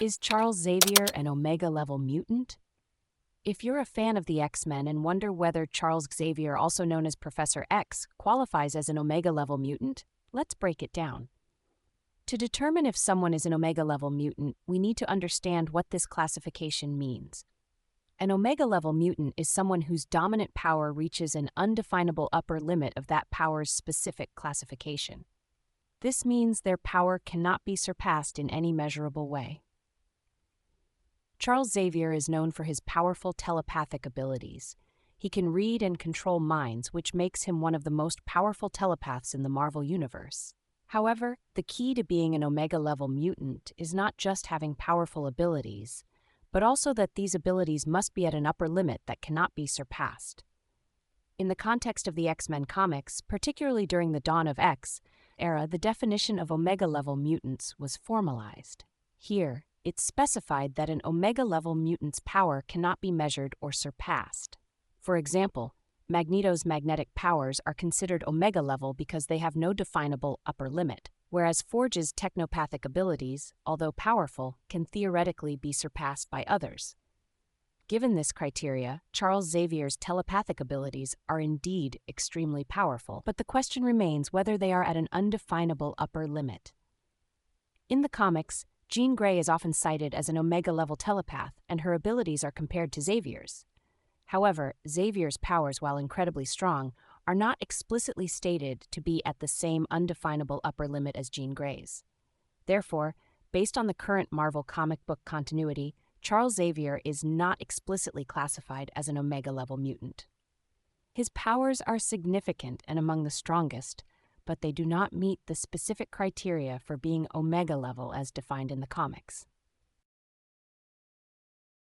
Is Charles Xavier an Omega-level mutant? If you're a fan of the X-Men and wonder whether Charles Xavier, also known as Professor X, qualifies as an Omega-level mutant, let's break it down. To determine if someone is an Omega-level mutant, we need to understand what this classification means. An Omega-level mutant is someone whose dominant power reaches an undefinable upper limit of that power's specific classification. This means their power cannot be surpassed in any measurable way. Charles Xavier is known for his powerful telepathic abilities. He can read and control minds, which makes him one of the most powerful telepaths in the Marvel Universe. However, the key to being an Omega-level mutant is not just having powerful abilities, but also that these abilities must be at an upper limit that cannot be surpassed. In the context of the X-Men comics, particularly during the Dawn of X era, the definition of Omega-level mutants was formalized. Here, it's specified that an Omega-level mutant's power cannot be measured or surpassed. For example, Magneto's magnetic powers are considered Omega-level because they have no definable upper limit, whereas Forge's technopathic abilities, although powerful, can theoretically be surpassed by others. Given this criteria, Charles Xavier's telepathic abilities are indeed extremely powerful, but the question remains whether they are at an undefinable upper limit. In the comics, Jean Grey is often cited as an Omega-level telepath, and her abilities are compared to Xavier's. However, Xavier's powers, while incredibly strong, are not explicitly stated to be at the same undefinable upper limit as Jean Grey's. Therefore, based on the current Marvel comic book continuity, Charles Xavier is not explicitly classified as an Omega-level mutant. His powers are significant and among the strongest, but they do not meet the specific criteria for being Omega-level as defined in the comics.